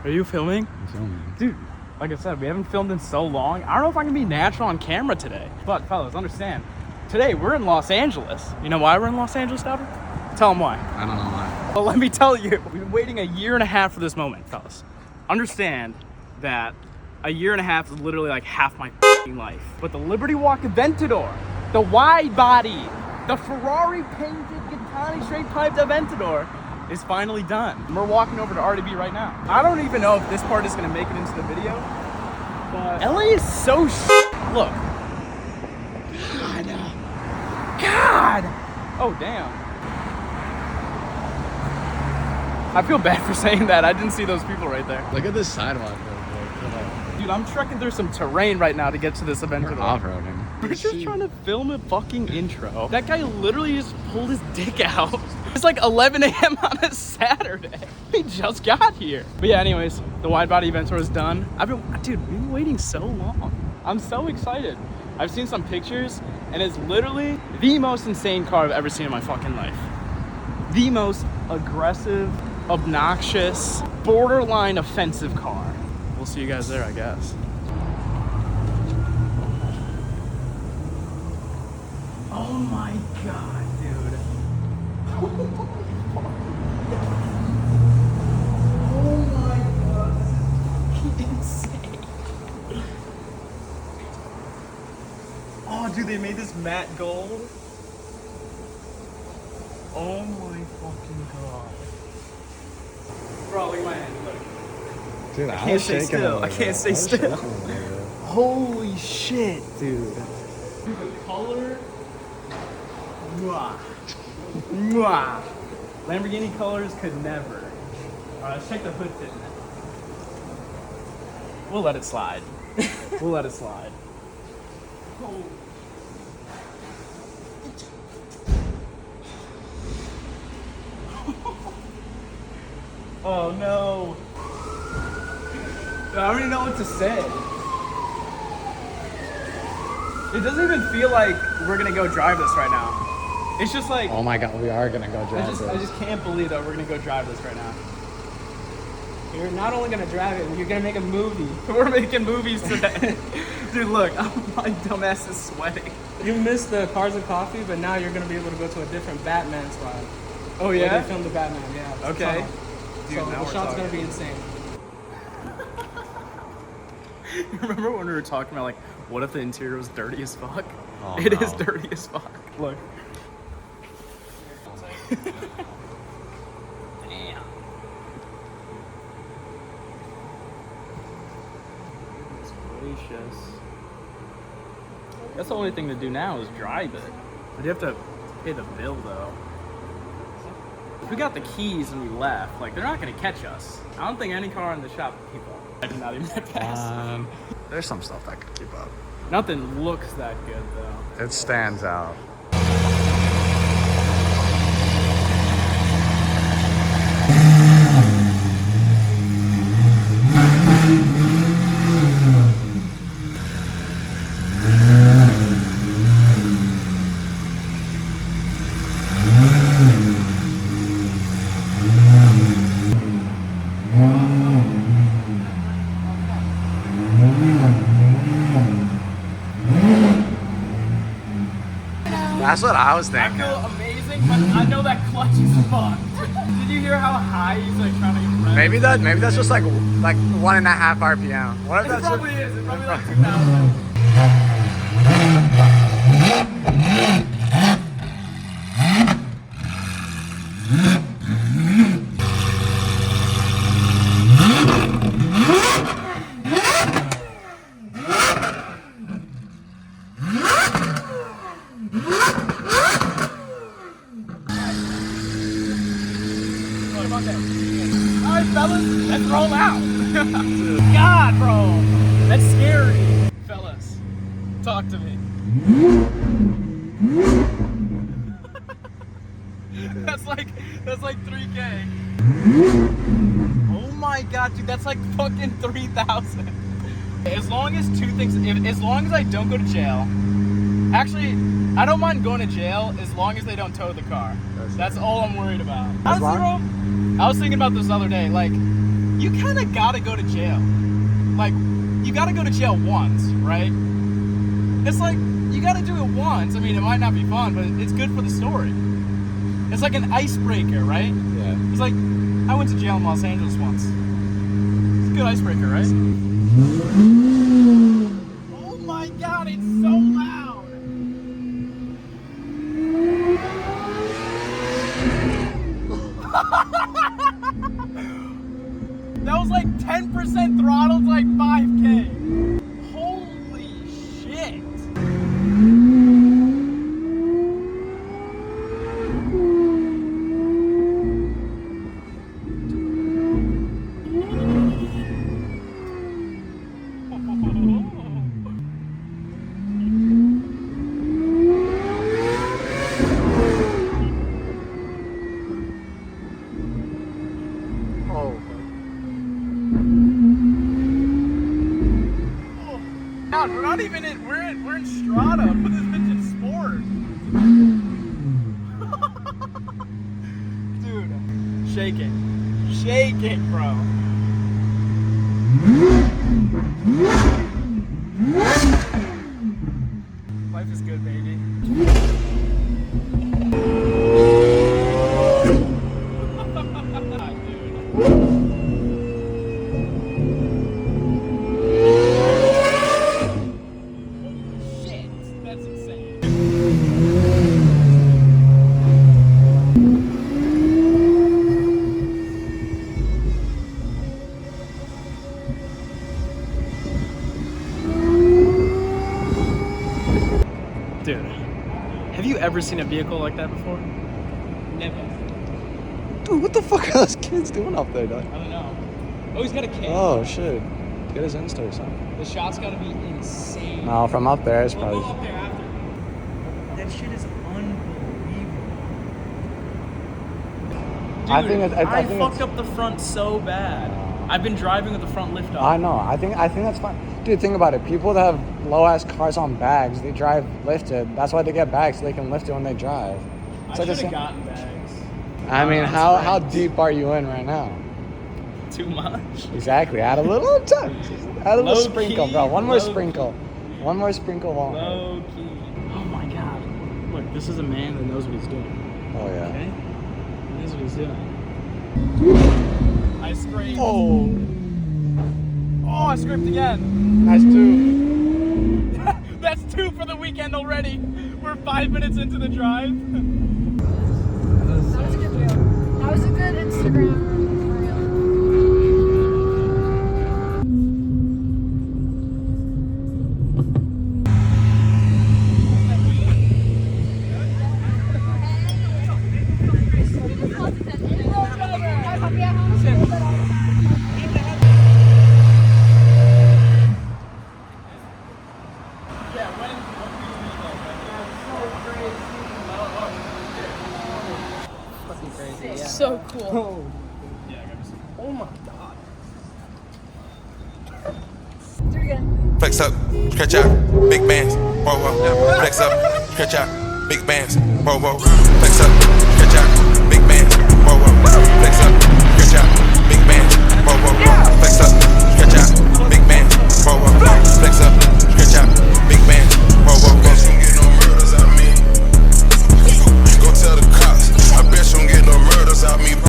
Are you filming? I'm filming. Dude, like I said, we haven't filmed in so long. I don't know if I can be natural on camera today. But fellas, understand, today we're in Los Angeles. You know why we're in Los Angeles, Dauber? Tell them why. I don't know why. Well, let me tell you. We've been waiting 1.5 years for this moment, fellas. Understand that 1.5 years is literally like half my life. But the Liberty Walk Aventador, the wide body, the Ferrari painted Guini straight piped Aventador is finally done. We're walking over to RDB right now. I don't even know if this part is gonna make it into the video, but LA is so Look. God. Oh, damn. I feel bad for saying that. I didn't see those people right there. Look at this sidewalk, bro. Dude, I'm trekking through some terrain right now to get to this event. We're off-roading. We're just trying to film a fucking intro. That guy literally just pulled his dick out. It's like 11 a.m. on a Saturday. We just got here. But yeah, anyways, the wide body Aventador is done. Dude, we've been waiting so long. I'm so excited. I've seen some pictures, and it's literally the most insane car I've ever seen in my fucking life. The most aggressive, obnoxious, borderline offensive car. We'll see you guys there, I guess. Oh my god, dude. Oh my god, this is insane. Oh, dude, they made this matte gold. Oh my fucking god. Bro, look at my hand, look. Dude, I can't stay still. I can't stay still. Like Holy shit, dude. The color. Mwah. Mwah. Lamborghini colors could never. Alright, let's check the hood fit. We'll let it slide. We'll let it slide. Oh. Oh no. I don't even know what to say. It doesn't even feel like we're gonna go drive this right now. It's just like, oh my god, we are gonna go drive this. I just can't believe that we're gonna go drive this right now. You're not only gonna drive it, you're gonna make a movie. We're making movies today. Dude, look, my dumbass is sweating. You missed the Cars and Coffee, but now you're gonna be able to go to a different Batman spot. Oh yeah? Where they filmed the Batman, yeah. Okay. Dude, so the shot's gonna be insane. Remember when we were talking about, like, what if the interior was dirty as fuck? Oh, It no. is dirty as fuck. Look. Damn. It's gracious. That's the only thing to do now is drive it. But you have to pay the bill, though. If we got the keys and we left, like, they're not gonna catch us. I don't think any car in the shop can keep up. Not even that fast. There's some stuff that could keep up. Nothing looks that good, though. It stands out. That's what I was I thinking. feel amazing, but I know that clutch is fucked. Did you hear how high he's like trying to get Maybe that's just like 1.5 RPM. What if It that's probably is. It's probably like 2,000. Alright, fellas, let's roll out. God, bro, that's scary. Fellas, talk to me. that's like 3K. Oh my god, dude, that's like fucking 3,000. As long as as long as I don't go to jail. Actually, I don't mind going to jail as long as they don't tow the car. That's all I'm worried about. Honestly, bro, I was thinking about this the other day. Like, you kind of gotta go to jail. Like, you gotta go to jail once, right? It's like, you gotta do it once. I mean, it might not be fun, but it's good for the story. It's like an icebreaker, right? Yeah. It's like, I went to jail in Los Angeles once. It's a good icebreaker, right? Oh my god, it's so loud! That was like 10% throttle to like 5K. Holy shit. God, we're not even in, we're in Strata. Put this bitch in sport. Dude, shaking, bro. Life is good, baby. Dude, have you ever seen a vehicle like that before? Never. Dude, what the fuck are those kids doing up there, dog? I don't know. Oh, he's got a camera. Oh, shit. Get his Insta or something. The shot's gotta be insane. No, from up there, it's We'll probably... go up there after. That shit is unbelievable. Dude, I think I fucked up the front so bad. I've been driving with the front lift up. I know. I think that's fine. Dude, think about it. People that have low-ass cars on bags, they drive lifted. That's why they get bags, so they can lift it when they drive. I should have gotten bags. I mean, how deep are you in right now? Too much. Exactly. Add a little touch. Add a little Low sprinkle, key, bro. One more low sprinkle. One more sprinkle won't hurt. Low key. Oh my god. Look, this is a man that knows what he's doing. Oh, yeah. Okay? He knows what he's doing. I scraped. Oh. Oh, I scraped again. That's two. That's 2 for the weekend already. We're 5 minutes into the drive. That was a good reel. That was a good Instagram reel. So cool. Oh my god. Do it again. Flex up, stretch out, big bands, whoa, whoa. Flex up, stretch out, big bands, whoa, whoa. Flex up,